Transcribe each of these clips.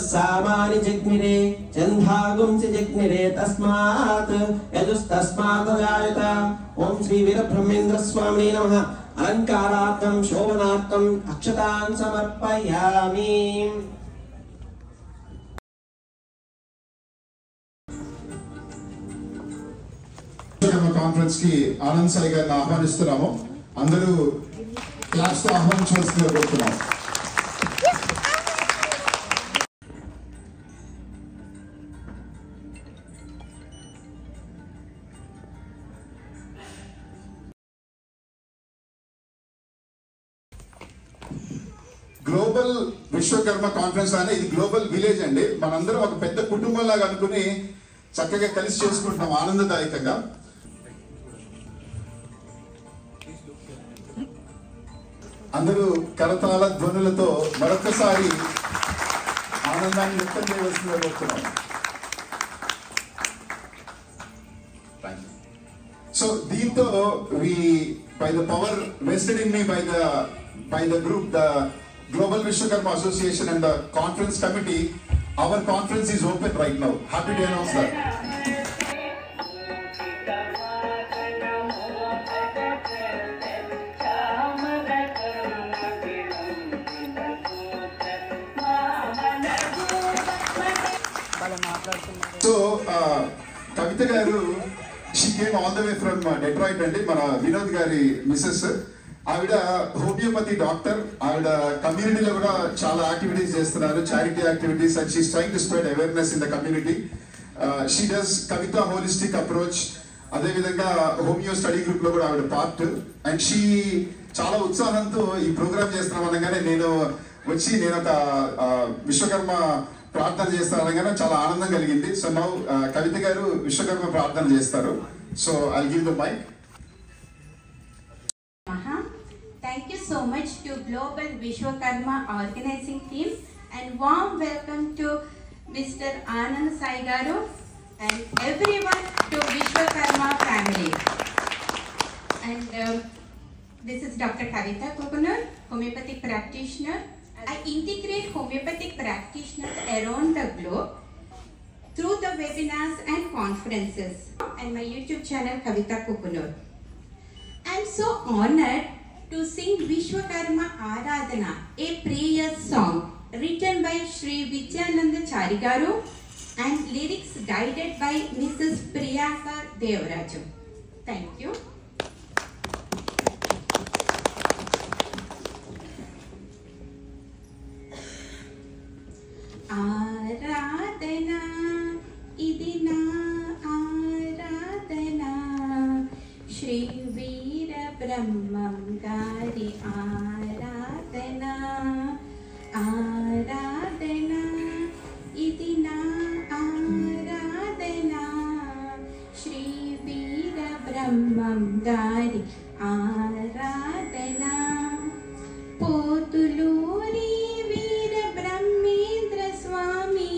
सामानि जग्निरे चन्धागुंसि जग्निरे तस्मात् यजुस्तस्मात् जायत। ओम श्री वीरब्रह्मेन्द्र स्वामिने नमः। अलंकारार्थं शोभनार्थं अक्षतान् समर्पयामि। కాన్ఫరెన్స్ కి ఆనంద్ సాయి గారిని ఆహ్వానిస్తున్నాము. అందరూ క్లాప్స్ తో ఆహ్వానించవలసిందిగా కోరుతున్నాము. గ్లోబల్ విశ్వకర్మ కాన్ఫరెన్స్ అనే ఇది గ్లోబల్ విలేజ్ అండి. మనందరం ఒక పెద్ద కుటుంబంలాగా అనుకుని చక్కగా కలిసి చేసుకుంటున్నాం ఆనందదాయకంగా. అందరూ కరతాళ ధ్వనులతో మరొకసారి ఆనందాన్ని వ్యక్తం చేయవలసిందిగా కోరుతున్నాం. సో దీంతో by the power vested in me by the group, the Global Vishwakarma Association and the conference committee, our conference is open right now. Happy to announce that. So, Kavita garu, she came all the way from Detroit and mana Vinod gari Mrs. ఆవిడ homeopathy doctor. ఆవిడ కమ్యూనిటీలో కూడా చాలా activities చేస్తున్నారు, charity activities, and she's trying to spread awareness in the community. She does Kavitha holistic approach. అదేవిధంగా homeo study group లో కూడా ఆవిడ పార్ట్. అండ్ షీ చాలా ఉత్సాహంతో ఈ ప్రోగ్రామ్ చేస్తున్నాం అనగానే నేను ఒక విశ్వకర్మ ప్రార్థన చేస్తాను అనగానే చాలా ఆనందం కలిగింది. సో నౌ కవిత గారు విశ్వకర్మ ప్రార్థన చేస్తారు. So I give the mic. Thank you so much to Global Vishwakarma organizing team, and warm welcome to Mr. Anand Sai Garu and everyone to Vishwakarma family. And this is Dr. Kavita Kokunur, homeopathic practitioner. I integrate homeopathic practitioners around the globe through the webinars and conferences and my YouTube channel Kavita Kokunur. I am so honored to sing Vishwakarma Aradhana, a prayer song written by Sri Vidyananda Charigaru and lyrics guided by Mrs. Priyanka Devraju. Thank you. Aradhana, idina Aradhana, Shri Brahmam Gari Aradhana, Aradhana, idina Aradhana, Shri Veera Brahmam Gari Aradhana, Potuluri Veera Brahmendra Swami,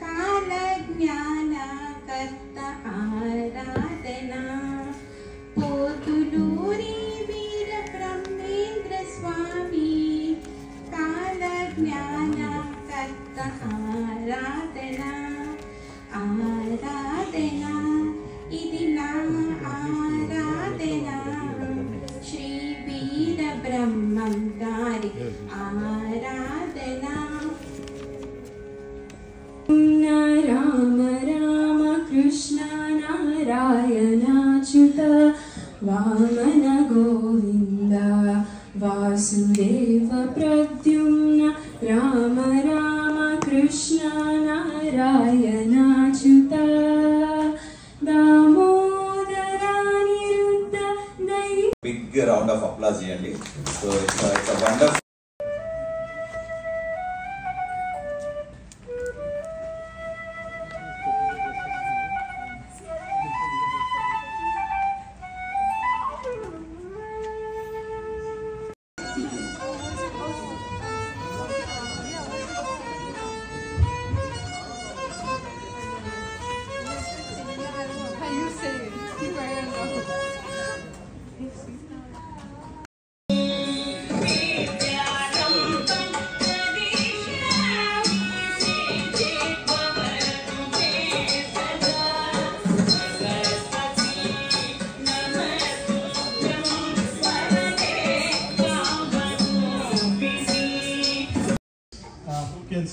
Kala Jnana Karta Aradhana, Potuluri Veera Brahmendra Swami, Kala Jnana Karta Aradhana, Aradhana, idina Aradhana, Shri Veera Brahmam Gari Aradhana. Rama Rama Krishna Narayana Achyuta Vamana Govinda Vasudeva Pradyumna Rama Rama Krishna Narayana Achyuta Damodara Niruddha Dai. Big round of applause here. So it's a wonderful.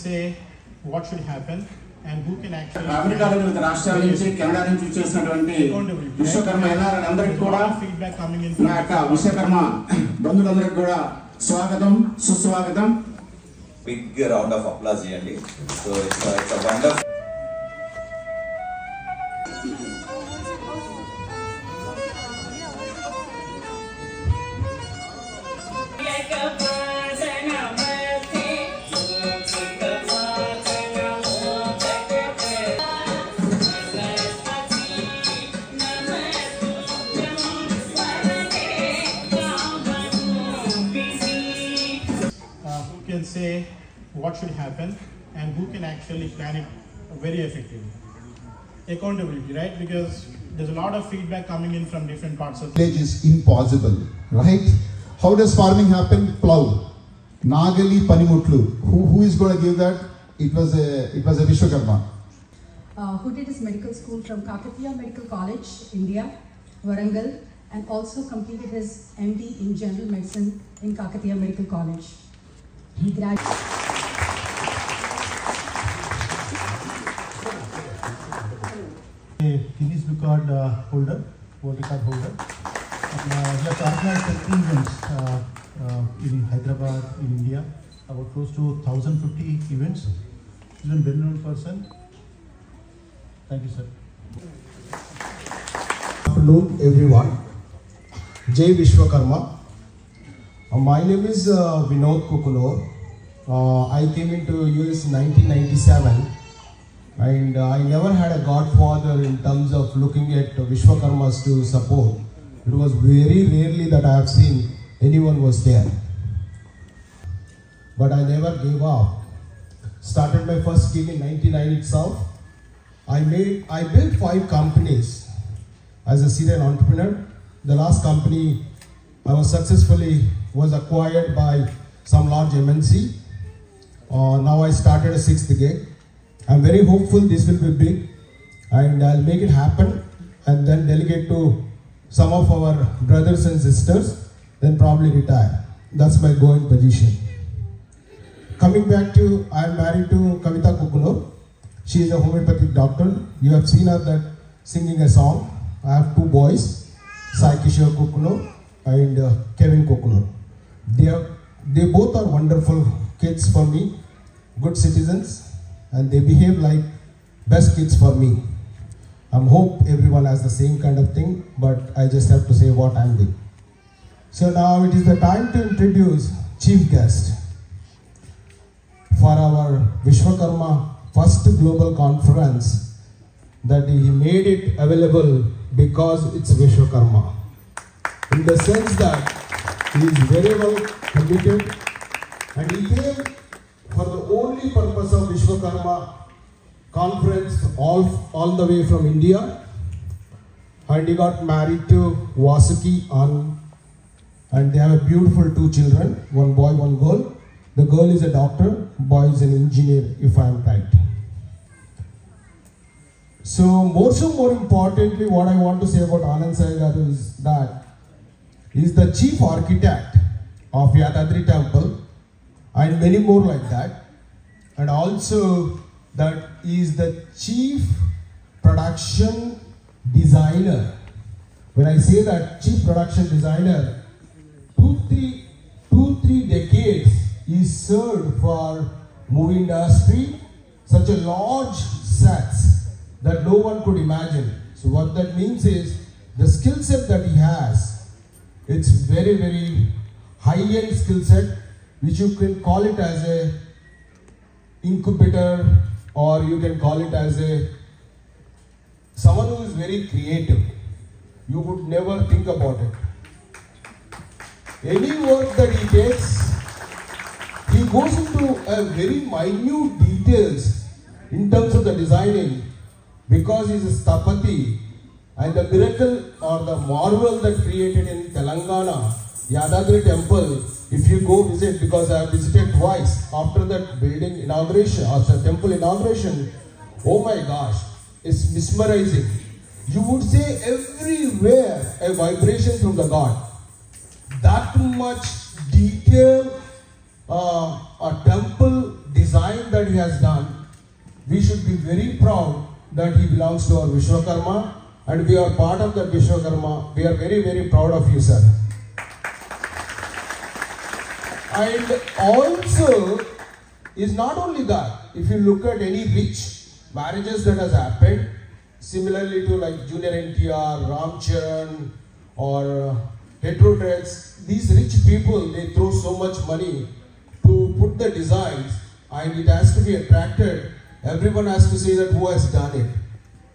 say what should happen and who can actually అమెరికాలో వివిధ రాష్ట్రాల నుంచి Canada నుంచి వచ్చేసినటువంటి విశ్వకర్మ అందరికీ కూడా feedback coming in నా యొక్క విశ్వకర్మ బంధువులందరికీ కూడా స్వాగతం సుస్వాగతం. బిగ్ రౌండ్ ఆఫ్ అప్లాజ్ చేయండి. So it's a wonderful. Who can say what should happen and who can actually plan it very effectively. Accountability, right? Because there's a lot of feedback coming in from different parts of Village is impossible, right? How does farming happen? Plow. Nagali Panimutlu. Who is going to give that? It was a Vishwakarma. Who did his medical school from Kakatiya Medical College, India, Warangal, and also completed his MD in General Medicine in Kakatiya Medical College. He graduated. Guinness record holder, world record holder. He has organized 13 events in Hyderabad, in India, about close to 1,050 events. He's a well-known person. Thank you, sir. Good afternoon, everyone. Jai Vishwakarma. My name is Vinod Kukunor. I came into US in 1997, and I never had a godfather in terms of looking at Vishwakarmas to support. It was very rarely that I have seen anyone was there. But I never gave up. Started my first gig in 1999 itself. I built 5 companies as a serial entrepreneur. The last company I was acquired by some large MNC. Now I started a 6th gig. I'm very hopeful this will be big, and I'll make it happen and then delegate to some of our brothers and sisters, then probably retire. That's my going position. Coming back to, I'm married to Kavita Kukunor. She is a homeopathic doctor. You have seen her that singing a song. I have 2 boys, Sai Kishore Kukunor and Kevin Kukunor. They both are wonderful kids for me, good citizens, and they behave like best kids for me. I hope everyone has the same kind of thing, but I just have to say what I'm doing. So now it is the time to introduce chief guest for our Vishwakarma first global conference, that he made it available because it's Vishwakarma. In the sense that he is very well committed, and he came for the only purpose of Vishwakarma conference all the way from India, and he got married to Vasuki and they have a beautiful 2 children, 1 boy, 1 girl. The girl is a doctor, boy is an engineer, if I am right. So more importantly, what I want to say about Anand Sai Garu is that he is the chief architect of Yadadri Temple and many more like that, and also that he is the chief production designer. When I say that chief production designer, 2-3 decades he served for movie industry, such a large sets that no one could imagine. So what that means is the skill set that he has, it's very, very high-end skill set, which you can call it as a incubator, or you can call it as someone who is very creative. You would never think about it. Any work that he takes, he goes into a very minute details in terms of the designing, because he is a Sthapati, and the miracle or the marvel that created in Telangana, Yadadri Temple, if you go visit, because I have visited twice after that building inauguration, after temple inauguration, oh my gosh, it's mesmerizing. You would say everywhere a vibration from the God. That much detail, a temple design that he he has done, we should be very proud that he belongs to our Vishwakarma, and we are part of that Vishwakarma. We are very, very proud of you, sir. And also, is not only that, if you look at any rich marriages that has happened, similarly to like Junior NTR, Ram Charan, or Heterotreds, these rich people, they throw so much money to put the designs, and it has to be attracted. Everyone has to say that who has done it.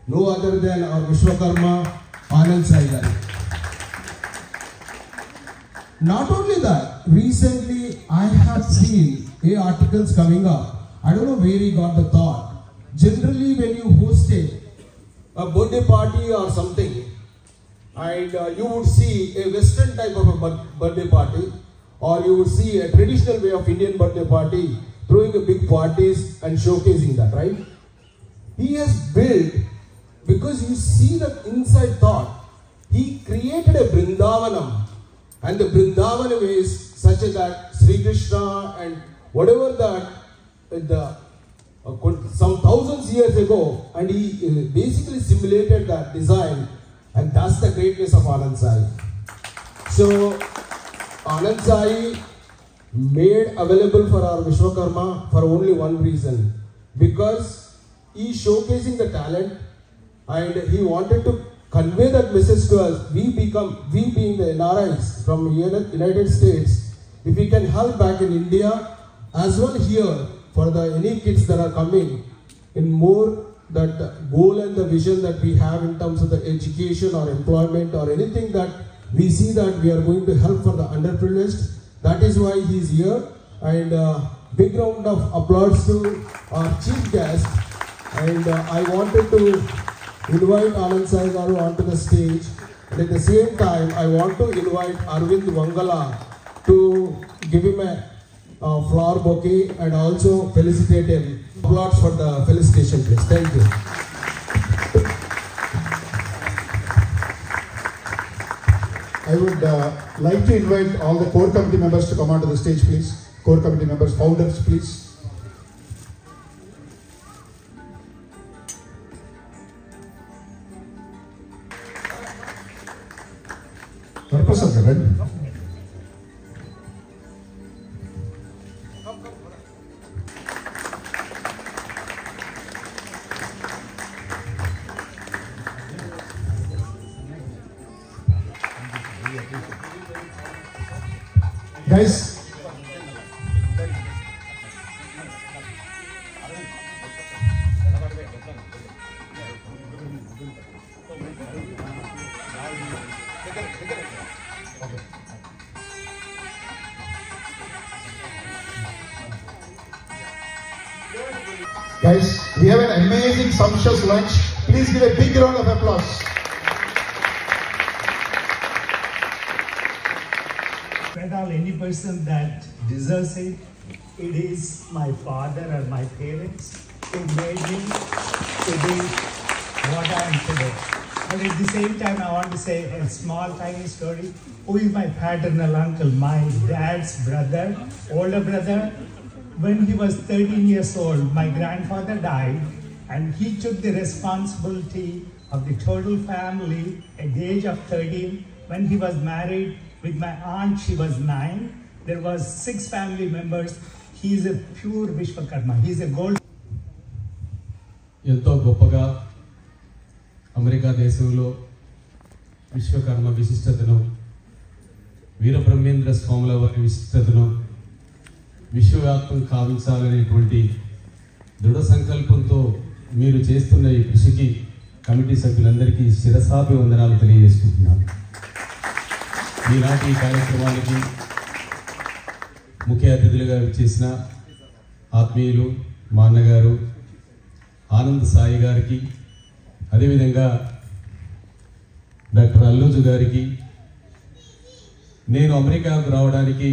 No other than our Vishwakarma, Anand Sai garu. Not only that, recently I have seen articles coming up. I don't know where he got the thought. Generally, when you hosted a birthday party or something, and you would see a Western type of a birthday party, or you would see a traditional way of Indian birthday party, throwing a big parties and showcasing that, right? He has built, because you see the inside thought, he created a Brindavanam, and the Brindavanam is such that Sri Krishna and whatever that some thousands years ago, and he basically simulated that design, and that's the greatness of Anand Sai. So Anand Sai made available for our Vishwakarma for only one reason, because he is showcasing the talent, and he wanted to convey that message to us. We being the NRIs from United States, if we can help back in India as well here for the any kids that are coming in more that goal and the vision that we have in terms of the education or employment or anything that we see that we are going to help for the underprivileged. That is why he is here, and big round of applause to our chief guest. And I wanted to invite Anand Sai garu onto the stage, and at the same time I want to invite Arvind Wangala to give him a flower bouquet and also felicitate him. Applause for the felicitation, please. Thank you. I would like to invite all the core committee members to come onto the stage, please. Core committee members, founders, please. Purpose of the event. Guys, we have an amazing sumptuous lunch. Please give a big round of applause. Any person that deserves it, it is my father or my parents who made me to be what I am today. But at the same time, I want to say a small tiny story. Who is my paternal uncle? My dad's brother, older brother. When he was 13 years old, my grandfather died, and he took the responsibility of the total family at the age of 13. When he was married with my aunt, she was 9. There was 6 family members. He is a pure Vishwakarma. He is a gold. ఎంతో గొప్పగా America దేశంలో విశ్వకర్మ విశిష్టతను, వీరబ్రహ్మేంద్ర స్వాముల వారి విశిష్టతను విశ్వవ్యాప్తం కావించాలనేటువంటి దృఢ సంకల్పంతో మీరు చేస్తున్న ఈ కృషికి కమిటీ సభ్యులందరికీ శిరసాభివందనాలు తెలియజేసుకుంటున్నాను. ఈనాటి ఈ కార్యక్రమానికి ముఖ్య అతిథులుగా చేసిన ఆత్మీయులు మా అన్నగారు ఆనంద్ సాయి గారికి, అదేవిధంగా డాక్టర్ అల్లుజు గారికి, నేను అమెరికాకు రావడానికి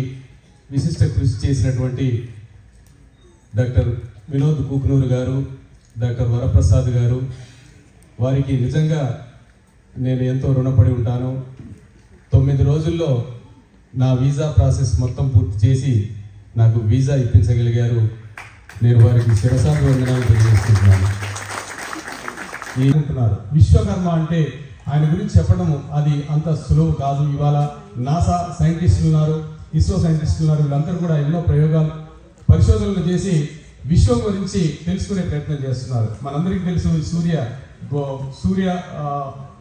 విశిష్ట కృషి చేసినటువంటి డాక్టర్ వినోద్ కుక్నూరు గారు, డాక్టర్ వరప్రసాద్ గారు, వారికి నిజంగా నేను ఎంతో రుణపడి ఉంటాను. 9 రోజుల్లో నా వీసా ప్రాసెస్ మొత్తం పూర్తి చేసి నాకు వీసా ఇప్పించగలిగారు. నేను వారికి శిరసాది వందనాలు తెలియజేస్తున్నాను. ఏమంటున్నారు విశ్వకర్మ అంటే ఆయన గురించి చెప్పడము అది అంత సులువు కాదు. ఇవాళ నాసా సైంటిస్టులు ఉన్నారు, ఇస్రో సైంటిస్టులు ఉన్నారు, వీళ్ళందరూ కూడా ఎన్నో ప్రయోగాలు పరిశోధనలు చేసి విశ్వం గురించి తెలుసుకునే ప్రయత్నం చేస్తున్నారు. మనందరికీ తెలుసు సూర్య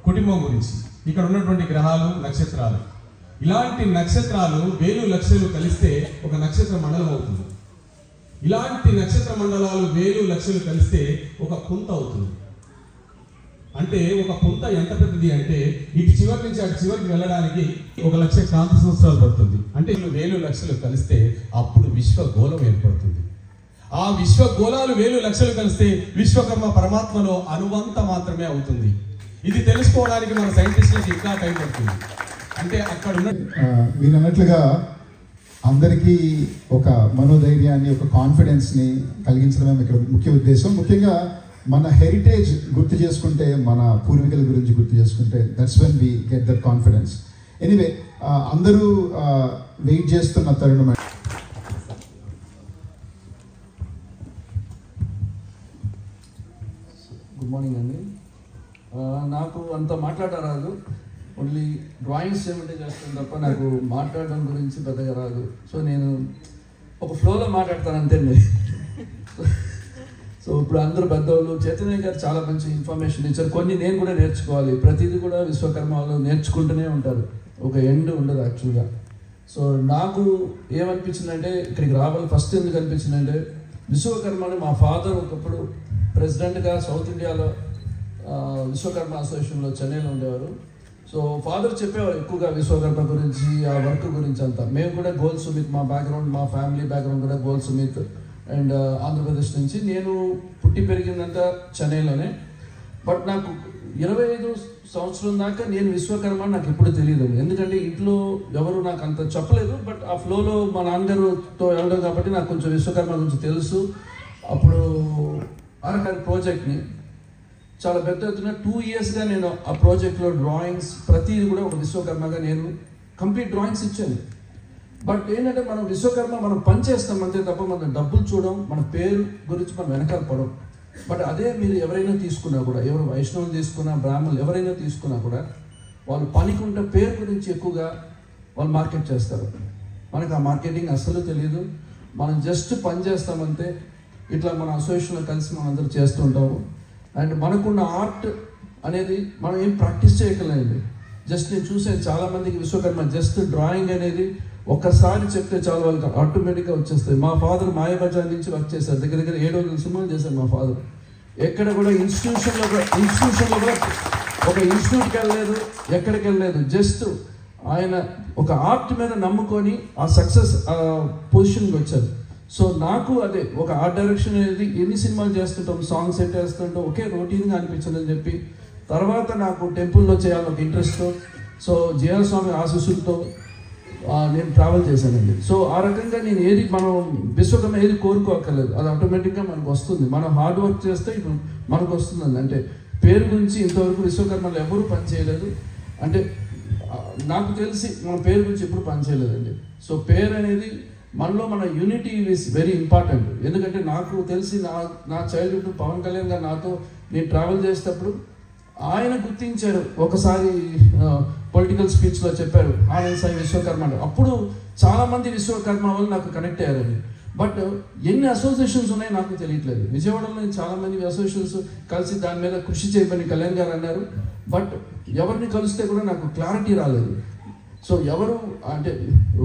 కుటుంబం గురించి, ఇక్కడ ఉన్నటువంటి గ్రహాలు, నక్షత్రాలు. ఇలాంటి నక్షత్రాలు వేలు లక్షలు కలిస్తే ఒక నక్షత్ర మండలం అవుతుంది. ఇలాంటి నక్షత్ర మండలాలు వేలు లక్షలు కలిస్తే ఒక పుంత అవుతుంది. అంటే ఒక పుంత ఎంత పెద్దది అంటే ఇటు చివరి నుంచి అటు చివరికి వెళ్ళడానికి 1,00,000 కాంతి సంవత్సరాలు పడుతుంది. అంటే వేలు లక్షలు కలిస్తే అప్పుడు విశ్వగోళం ఏర్పడుతుంది. ఆ విశ్వగోళాలు వేలు లక్షలు కలిస్తే విశ్వకర్మ పరమాత్మలో అనువంత మాత్రమే అవుతుంది. ఇది తెలుసుకోవడానికి మన సైంటిస్టులకు ఇంకా టైం పడుతుంది. అంటే అక్కడ ఉన్న మీరు అన్నట్లుగా అందరికీ ఒక మనోధైర్యాన్ని, ఒక కాన్ఫిడెన్స్ని కలిగించడమే ఇక్కడ ముఖ్య ఉద్దేశం. ముఖ్యంగా మన హెరిటేజ్ గుర్తు చేసుకుంటే, మన పూర్వీకుల గురించి గుర్తు చేసుకుంటే, that's when we get that confidence. Anyway, అందరూ వెయిట్ చేస్తున్న తరుణం. గుడ్ మార్నింగ్ అండి. నాకు అంత మాట్లాడరాదు, ఓన్లీ డ్రాయింగ్స్ ఏమంటే చేస్తాను తప్ప నాకు మాట్లాడడం గురించి పెద్దగా రాదు. సో నేను ఒక ఫ్లోలో మాట్లాడతాను అంతేండి. సో ఇప్పుడు అందరూ పెద్దవాళ్ళు, చైతన్య గారు చాలా మంచి ఇన్ఫర్మేషన్ ఇచ్చారు. కొన్ని నేను కూడా నేర్చుకోవాలి. ప్రతిదీ కూడా విశ్వకర్మ వాళ్ళు నేర్చుకుంటూనే ఉంటారు, ఒక ఎండ్ ఉండదు యాక్చువల్గా. సో నాకు ఏమనిపించిందంటే ఇక్కడికి రావాలి ఫస్ట్ ఎందుకు అనిపించిందంటే, విశ్వకర్మని మా ఫాదర్ ఒకప్పుడు ప్రెసిడెంట్గా సౌత్ ఇండియాలో విశ్వకర్మ అసోసియేషన్లో చెన్నైలో ఉండేవారు. సో ఫాదర్ చెప్పేవారు ఎక్కువగా విశ్వకర్మ గురించి, ఆ వర్క్ గురించి అంతా. మేము కూడా గోల్ సుమిత్, మా బ్యాక్గ్రౌండ్, మా ఫ్యామిలీ బ్యాక్గ్రౌండ్ కూడా గోల్ సుమిత్ అండ్ ఆంధ్రప్రదేశ్ నుంచి. నేను పుట్టి పెరిగిందంతా చెన్నైలోనే. బట్ నాకు 25 సంవత్సరం దాకా నేను విశ్వకర్మ నాకు ఎప్పుడు తెలియదు. ఎందుకంటే ఇంట్లో ఎవరు నాకు అంత చెప్పలేదు. బట్ ఆ ఫ్లోలో మా నాన్నగారుతో వెళ్ళడం కాబట్టి నాకు కొంచెం విశ్వకర్మ గురించి తెలుసు. అప్పుడు ఆర్ఆర్ ప్రాజెక్ట్ని చాలా పెద్ద ఎత్తున 2 yearsగా నేను ఆ ప్రాజెక్ట్లో డ్రాయింగ్స్ ప్రతిదీ కూడా ఒక విశ్వకర్మగా నేను కంప్లీట్ డ్రాయింగ్స్ ఇచ్చాను. బట్ ఏంటంటే మనం విశ్వకర్మ మనం పని చేస్తాం అంతే తప్ప మనం డబ్బులు చూడడం, మన పేరు గురించి మనం వెనకాల పడం. బట్ అదే మీరు ఎవరైనా తీసుకున్నా కూడా, ఎవరు వైష్ణవులు తీసుకున్నా, బ్రాహ్మణులు ఎవరైనా తీసుకున్నా కూడా, వాళ్ళు పనికుంటే పేరు గురించి ఎక్కువగా వాళ్ళు మార్కెట్ చేస్తారు. మనకు ఆ మార్కెటింగ్ అస్సలు తెలియదు. మనం జస్ట్ పని చేస్తామంతే. ఇట్లా మన అసోసియేషన్లో కలిసి మనం అందరూ చేస్తుంటాము. అండ్ మనకున్న ఆర్ట్ అనేది మనం ఏం ప్రాక్టీస్ చేయగలండి. జస్ట్ నేను చూసాను చాలామందికి విశ్వకర్మ జస్ట్ డ్రాయింగ్ అనేది ఒక్కసారి చెప్తే చాలా వాళ్ళకి ఆటోమేటిక్గా వచ్చేస్తుంది. మా ఫాదర్ మాయాబజార్ నుంచి వర్క్ చేశారు, దగ్గర దగ్గర 700 సినిమాలు చేశారు మా ఫాదర్. ఎక్కడ కూడా ఇన్స్టిట్యూషన్లో కూడా ఒక ఇన్స్టిట్యూట్కి వెళ్ళలేదు, ఎక్కడికి వెళ్ళలేదు. జస్ట్ ఆయన ఒక ఆర్ట్ మీద నమ్ముకొని ఆ సక్సెస్ పొజిషన్కి వచ్చారు. సో నాకు అదే ఒక ఆర్ట్ డైరెక్షన్ అనేది ఎన్ని సినిమాలు చేస్తుంటాం, సాంగ్స్ సెట్ చేస్తుంటాం, ఒకే రొటీన్గా అనిపించదని చెప్పి తర్వాత నాకు టెంపుల్లో చేయాలని ఒక ఇంట్రెస్ట్తో, సో జేఆర్ స్వామి ఆశీస్సులతో నేను ట్రావెల్ చేశానండి. సో ఆ రకంగా నేను ఏది మనం విశ్వకర్మ ఏది కోరుకోక్కర్లేదు, అది ఆటోమేటిక్గా మనకు వస్తుంది. మనం హార్డ్ వర్క్ చేస్తే ఇప్పుడు మనకు వస్తుందండి. అంటే పేరు గురించి ఇంతవరకు విశ్వకర్మలు ఎవరూ పని చేయలేదు. అంటే నాకు తెలిసి మన పేరు గురించి ఎప్పుడు పని చేయలేదండి. సో పేరు అనేది మనలో మన యూనిటీ ఈజ్ వెరీ ఇంపార్టెంట్. ఎందుకంటే నాకు తెలిసి నా చైల్డ్హుడ్ పవన్ కళ్యాణ్ గారు నాతో నేను ట్రావెల్ చేసేటప్పుడు ఆయన గుర్తించారు. ఒకసారి పొలిటికల్ స్పీచ్లో చెప్పారు ఆనంద్ సాయి విశ్వకర్మ అంటే. అప్పుడు చాలామంది విశ్వకర్మ వాళ్ళు నాకు కనెక్ట్ అయ్యారండి. బట్ ఎన్ని అసోసియేషన్స్ ఉన్నాయో నాకు తెలియట్లేదు. విజయవాడలో చాలామంది అసోసియేషన్స్ కలిసి దాని మీద కృషి చేయమని కళ్యాణ్ గారు అన్నారు. బట్ ఎవరిని కలిస్తే కూడా నాకు క్లారిటీ రాలేదు. సో ఎవరు అంటే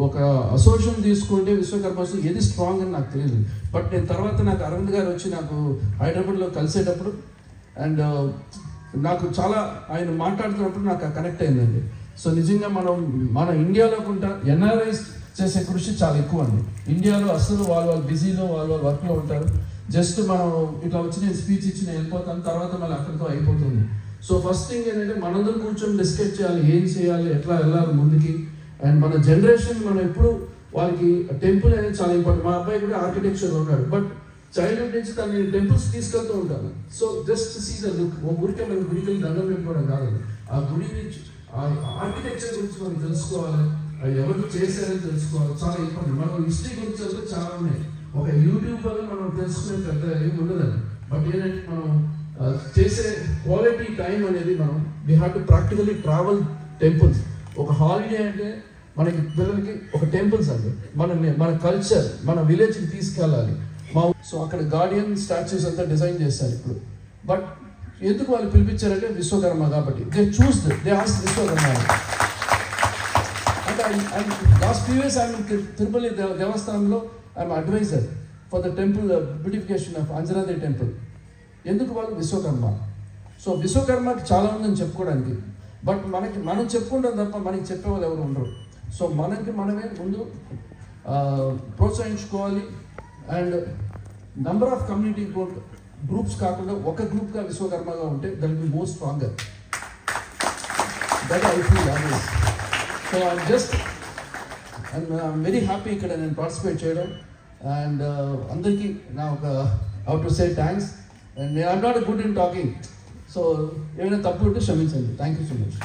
ఒక అసోసియేషన్ తీసుకుంటే విశ్వకర్మ ఏది స్ట్రాంగ్ అని నాకు తెలియదు. బట్ నేను తర్వాత నాకు అరవింద్ గారు వచ్చి నాకు హైదరాబాద్లో కలిసేటప్పుడు అండ్ నాకు చాలా ఆయన మాట్లాడుతున్నప్పుడు నాకు కనెక్ట్ అయిందండి. సో నిజంగా మన ఇండియాలో కూడా ఎన్ఆర్ఐస్ చేసే కృషి చాలా ఎక్కువ అండి. ఇండియాలో అసలు వాళ్ళు బిజీలో వాళ్ళు వర్క్లో ఉంటారు. జస్ట్ మనం ఇట్లా వచ్చి నేను స్పీచ్ ఇచ్చి నేను వెళ్ళిపోతాను, తర్వాత మళ్ళీ అక్కడితో అయిపోతుంది. సో ఫస్ట్ థింగ్ ఏంటంటే మనందరం కూర్చొని డిస్కస్ చేయాలి, ఏం చేయాలి, ఎట్లా వెళ్ళాలి ముందుకి. అండ్ మన జనరేషన్ మనం ఎప్పుడు వాళ్ళకి టెంపుల్ అనేది చాలా ఇంపార్టెంట్. మా అబ్బాయి కూడా ఆర్కిటెక్చర్ ఉన్నాడు, బట్ చైల్డ్హుడ్ నుంచి తను నేను టెంపుల్స్ తీసుకెళ్తూ ఉంటాను. So just see the look. ఒక గుడికి మనం గుడికి దండం పెట్టుకోవడం కాదు, ఆ గుడిని ఆర్కిటెక్చర్ గురించి మనం తెలుసుకోవాలి, అది ఎవరు చేశారని తెలుసుకోవాలి, చాలా ఇంపార్టెంట్. మనం హిస్టరీ గురించి వెళ్తే చాలా ఉన్నాయి. ఒక యూట్యూబ్ వల్ల మనం తెలుసుకునే పెద్ద ఏమి ఉండదండి. బట్ ఏంటంటే మనం చేసే క్వాలిటీ టైం అనేది మనం we have to practically travel temples. ఒక హాలిడే అంటే మనకి పిల్లలకి ఒక టెంపుల్స్ అండి, మన కల్చర్ మన విలేజ్కి తీసుకెళ్ళాలి. సో అక్కడ గార్డియన్ స్టాచ్యూస్ అంతా డిజైన్ చేస్తారు ఇప్పుడు. బట్ ఎందుకు వాళ్ళు పిలిపించారంటే విశ్వకర్మ కాబట్టి. They ask Vishwakarma. And last few years I'm in Tirupati Devasthanamlo, I'm advisor for the temple beautification of Anjanadevi temple. ఎందుకు వాళ్ళు విశ్వకర్మ. సో విశ్వకర్మకి చాలా ఉందని చెప్పుకోవడానికి, బట్ మనం చెప్పుకుంటాం తప్ప మనకి చెప్పేవాళ్ళు ఎవరు ఉండరు. సో మనమే ముందు ప్రోత్సహించుకోవాలి. And number of community groups కాకుండా ఒక గ్రూప్గా విశ్వకర్మగా ఉంటే that will be more stronger. That I feel always. So I'm very happy ఇక్కడ నేను పార్టిసిపేట్ చేయడం. అండ్ అందరికీ నా ఒక how to say thanks. And I'm not good in talking, so ఏమైనా తప్పు ఉంటే క్షమించండి. Thank you so much.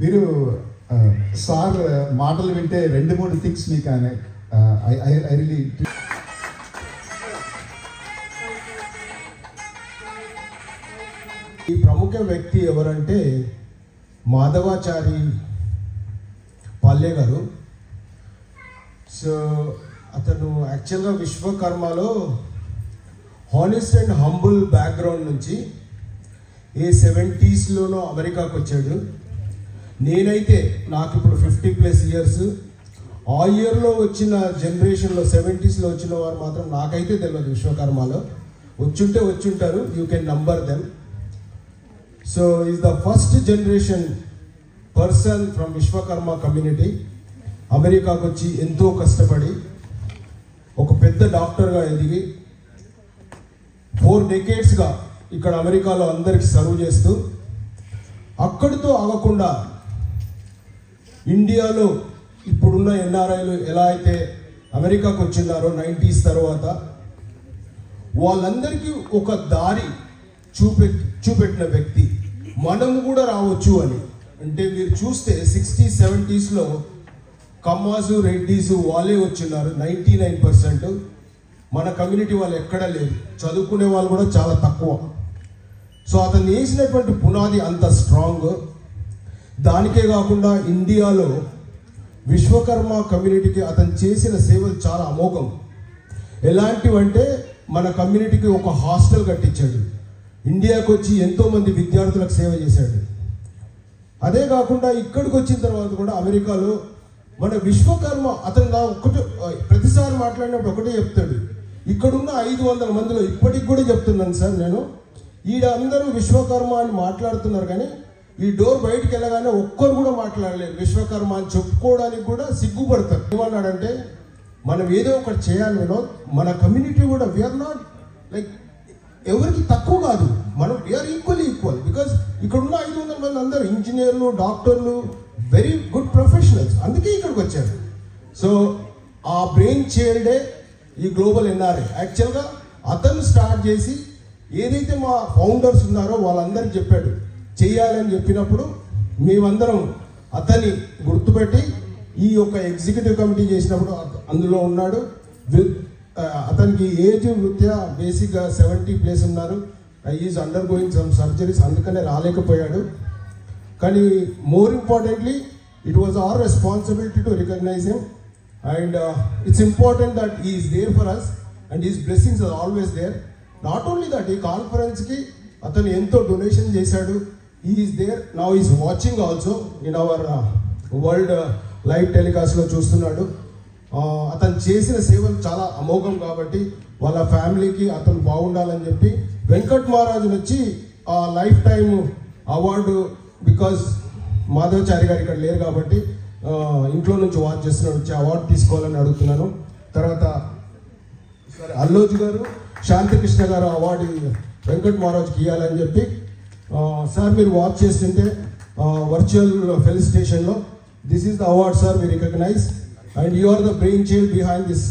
మీరు సార్ మాటలు వింటే 2-3 థింగ్స్ మీకు ఐ రియలీ ఈ ప్రముఖ వ్యక్తి ఎవరంటే మాధవాచారి పాల్యే గారు. సో అతను యాక్చువల్గా విశ్వకర్మలో హానెస్ట్ అండ్ హంబుల్ బ్యాక్గ్రౌండ్ నుంచి 70s అమెరికాకు వచ్చాడు. నేనైతే నాకు ఇప్పుడు 50+ ఇయర్స్. ఆ ఇయర్లో వచ్చిన జనరేషన్లో 70s వచ్చిన వారు మాత్రం నాకైతే తెలియదు విశ్వకర్మలో. వచ్చుంటారు, you can number them. So is the first generation person from Vishwakarma community. అమెరికాకు వచ్చి ఎంతో కష్టపడి ఒక పెద్ద డాక్టర్గా ఎదిగి 4 decadesగా ఇక్కడ అమెరికాలో అందరికి సర్వ్ చేస్తూ అక్కడితో ఆగకుండా ఇండియాలో ఇప్పుడున్న ఎన్ఆర్ఐలు ఎలా అయితే అమెరికాకు వచ్చినారో 90s తర్వాత వాళ్ళందరికీ ఒక దారి చూపెట్టిన వ్యక్తి. మనము కూడా రావచ్చు అని. అంటే మీరు చూస్తే 60s 70s కమ్మాసు రెడ్డీసు వాళ్ళే వచ్చిన్నారు 99%. మన కమ్యూనిటీ వాళ్ళు ఎక్కడా లేరు, చదువుకునే వాళ్ళు కూడా చాలా తక్కువ. సో అతను వేసినటువంటి పునాది అంత స్ట్రాంగ్. దానికే కాకుండా ఇండియాలో విశ్వకర్మ కమ్యూనిటీకి అతను చేసిన సేవలు చాలా అమోఘం. ఎలాంటివంటే మన కమ్యూనిటీకి ఒక హాస్టల్ కట్టించాడు. ఇండియాకు వచ్చి ఎంతోమంది విద్యార్థులకు సేవ చేశాడు. అదే కాకుండా ఇక్కడికి వచ్చిన తర్వాత కూడా అమెరికాలో మన విశ్వకర్మ అతను ప్రతిసారి మాట్లాడినప్పుడు ఒకటే చెప్తాడు, ఇక్కడున్న 500 మందిలో ఇప్పటికి కూడా చెప్తున్నాను సార్ నేను, ఈడ అందరూ విశ్వకర్మ అని మాట్లాడుతున్నారు కానీ ఈ డోర్ బయటికి వెళ్ళగానే ఒక్కరు కూడా మాట్లాడలేదు. విశ్వకర్మ అని చెప్పుకోవడానికి కూడా సిగ్గుపడతారు. ఏమన్నాడంటే మనం ఏదో ఒకటి చేయాలి వినోద్, మన కమ్యూనిటీ కూడా వీఆర్ నాట్ లైక్ ఎవరికి తక్కువ కాదు, మనం వీఆర్ ఈక్వల్. బికాజ్ ఇక్కడ ఉన్న 500 మంది అందరూ ఇంజనీర్లు, డాక్టర్లు, వెరీ గుడ్ ప్రొఫెషనల్స్, అందుకే ఇక్కడికి వచ్చారు. సో ఆ బ్రెయిన్ చైల్డే ఈ గ్లోబల్ ఎన్ఆర్ఐ. యాక్చువల్గా అతను స్టార్ట్ చేసి ఏదైతే మా ఫౌండర్స్ ఉన్నారో వాళ్ళందరికీ చెప్పాడు చేయాలని చెప్పినప్పుడు మేమందరం అతన్ని గుర్తుపెట్టి ఈ యొక్క ఎగ్జిక్యూటివ్ కమిటీ చేసినప్పుడు అందులో ఉన్నాడు. అతనికి ఏజ్ వృత్యా బేసిక్గా 70+ ఉన్నారు. Is undergoing some surgeries, అందుకనే రాలేకపోయాడు. కానీ more importantly it was our responsibility to recognise him. And it's important that he is there for us and his blessings are always there. Not only that, ఈ కాన్ఫరెన్స్కి అతను ఎంతో donation చేశాడు. He is there now, is watching also in our world live టెలికాస్ట్లో చూస్తున్నాడు. అతను చేసిన సేవలు చాలా అమోఘం కాబట్టి వాళ్ళ ఫ్యామిలీకి అతను బాగుండాలని చెప్పి వెంకట్ మహారాజుని వచ్చి ఆ లైఫ్ టైమ్ అవార్డు, బికాజ్ మాధవచారి గారు ఇక్కడ లేరు కాబట్టి ఇంట్లో నుంచి వాచ్ చేస్తున్నాడు, వచ్చి అవార్డు తీసుకోవాలని అడుగుతున్నాను. తర్వాత అల్లోజు గారు, శాంతికృష్ణ గారు అవార్డు వెంకట్ మహారాజ్కి ఇవ్వాలని చెప్పి సార్ మీరు వాచ్ చేస్తుంటే వర్చువల్ ఫెలిసిటేషన్లో this is the award sir, we recognise and you are the brain child behind this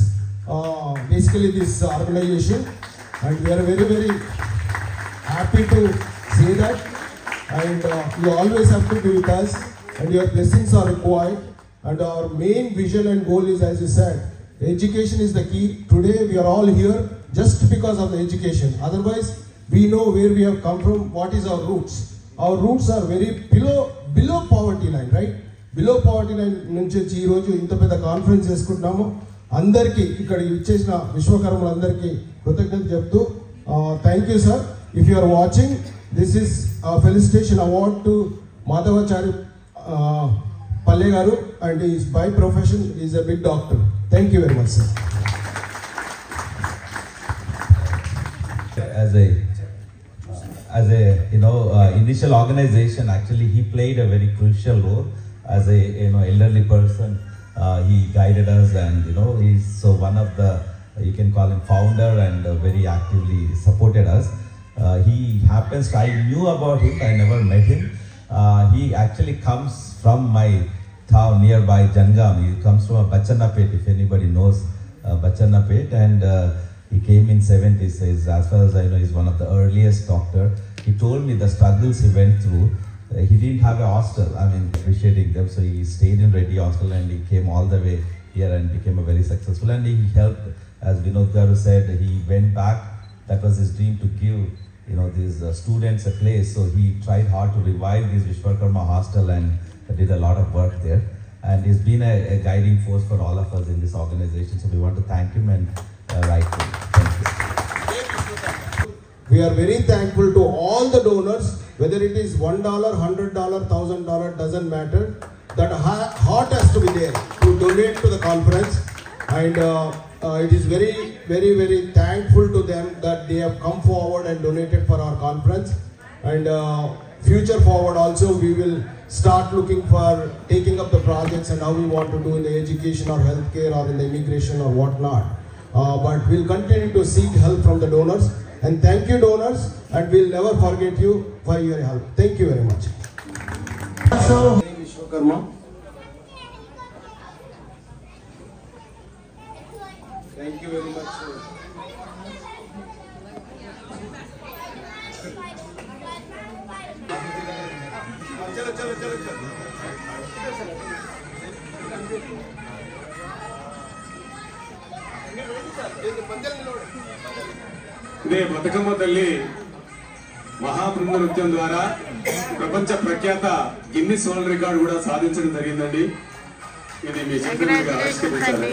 basically this organization and we are very happy to say that. and you always have to be with us, and your blessings are required. And our main vision and goal is, as you said, education is the key. Today we are all here just because of the education. Otherwise, we know where we have come from, what is our roots. Our roots are very below poverty line, right? Below poverty line నుంచి ఈ రోజు ఇంత పెద్ద conference చేసుకుంటున్నాము. అందరికీ ఇక్కడ ఇచ్చేసిన విశ్వకర్మలందరికీ కృతజ్ఞతలు చెప్తూ thank you sir. If you are watching, this is felicitation award to Madhavachari Palle గారు, and is by profession is a big doctor. Thank you very much sir. As a initial organization, actually he played a very crucial role as a elderly person. He guided us, and he's so one of the, you can call him founder, and very actively supported us. He happens, I knew about him, I never met him. He actually comes from my town nearby, Jangam. He comes from Bachannapet, if anybody knows Bachannapet, and he came in 70s. As far as I know, he's one of the earliest doctor. He told me the struggles he went through. He didn't have a hostel, appreciating them, so he stayed in Reddy Hostel, and he came all the way here and became a very successful, and he helped, as Vinod Garu said, he went back. That was his dream, to give these students a place, so he tried hard to revive this Vishwakarma hostel and did a lot of work there, and he's been a guiding force for all of us in this organization, so we want to thank him and write to him. Thank you. We are very thankful to all the donors, whether it is $1, $100, $1,000, doesn't matter. That heart has to be there to donate to the conference, and it is very, very, very thankful to them that they have come forward and donated for our conference. And future forward also, we will start looking for taking up the projects and how we want to do in the education or healthcare or in the immigration or whatnot. But we'll continue to seek help from the donors. And thank you, donors, and we'll never forget you for your help. Thank you very much. Vishwakarma. Thank you very much. ఇదే బతుకమ్మ తల్లి మహాబృంద నృత్యం ద్వారా ప్రపంచ ప్రఖ్యాత Guinness world record కూడా సాధించడం జరిగిందండి. ఇది మీ చిత్రంగా ఆవిష్కరించాలి.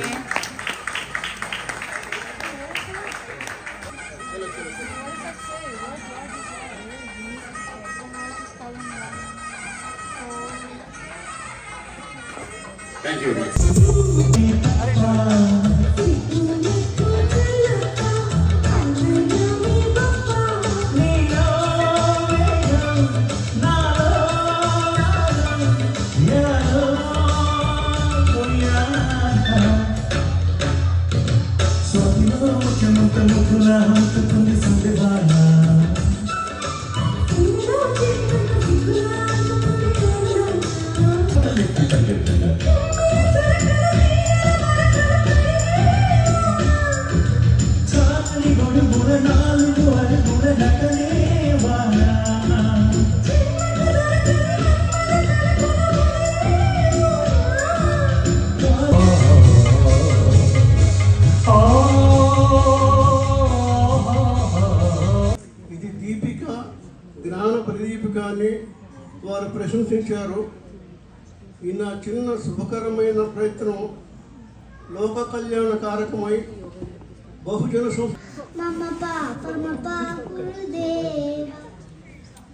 Thank you very much. ఇది దీపిక జ్ఞాన ప్రదీపికాన్ని వారు ప్రశంసించారు. ఈ నా చిన్న శుభకరమైన ప్రయత్నం లోక కళ్యాణకారకమై బహుజన మమ పాపమపాకురుదేవ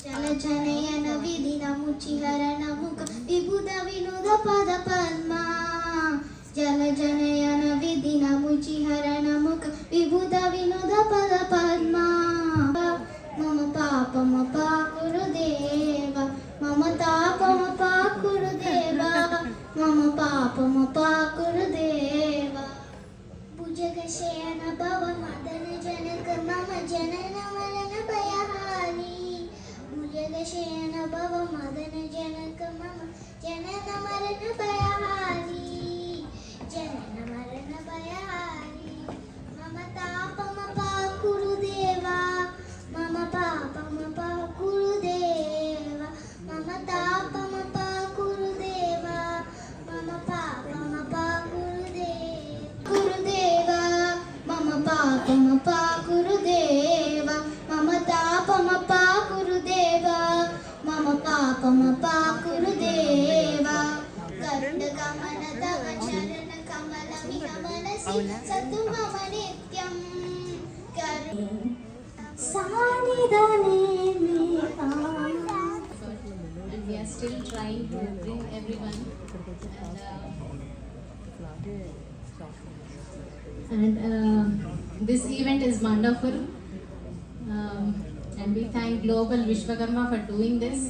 జలజనయన విధినముచిహరణముఖ విభుద వినుద పద పద్మా జలజనయన విధినముచిహరణముఖ విభుద వినుద పద పద్మా మమ పాపమపాకురుదేవ మమ తాపమపాకురుదేవ మమ పాపమపాకురుదేవ భుజగశయన భవ మదన జనక మమ జనన మరణ భయహారి భుజగశయన భవ మదన జనక మమ జనన మరణ భయహారి జనన మరణ భయహారి మమ తాపమపాకురుదేవ మమ పాపమపాకురుదేవ పాపమ పాకురు దేవా గరుడ గమన తవ చరణ కమల విహమనసి సతు మమ నిత్యం సానిదనే We are still trying to bring everyone and this event is wonderful and we thank Global Vishwakarma for doing this.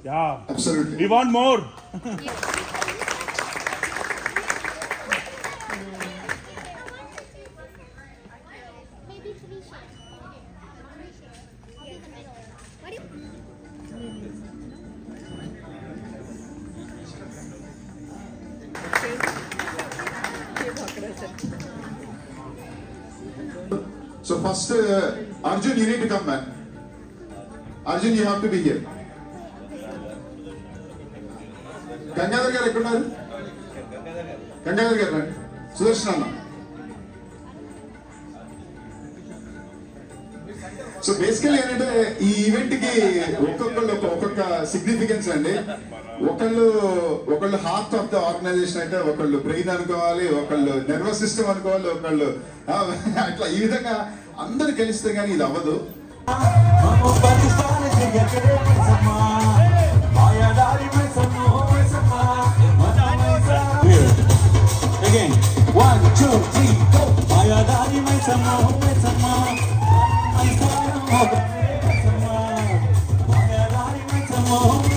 Yeah, absolutely. We want more. So first, Arjun, you need to come, man. Arjun, you have to be here. Gangadhar గారు ఎక్కడున్నారు? గంగాధర్ గారు రండి. సుదర్శన్ అన్న. So బేసికల్ ఏంటంటే ఈ event కి ఒక్కొక్క సిగ్నిఫికెన్స్ అండి. ఒకళ్ళు హార్ట్ ఆఫ్ ద ఆర్గనైజేషన్ అంటే ఒకళ్ళు బ్రెయిన్ అనుకోవాలి, ఒకళ్ళు నర్వస్ సిస్టమ్ అనుకోవాలి, ఒకళ్ళు అట్లా ఈ విధంగా అందరు కలిస్తే కానీ ఇది అవ్వదు. Again, 1, 2, 3, go. Mayadari mai sama, Mayadari mai sama.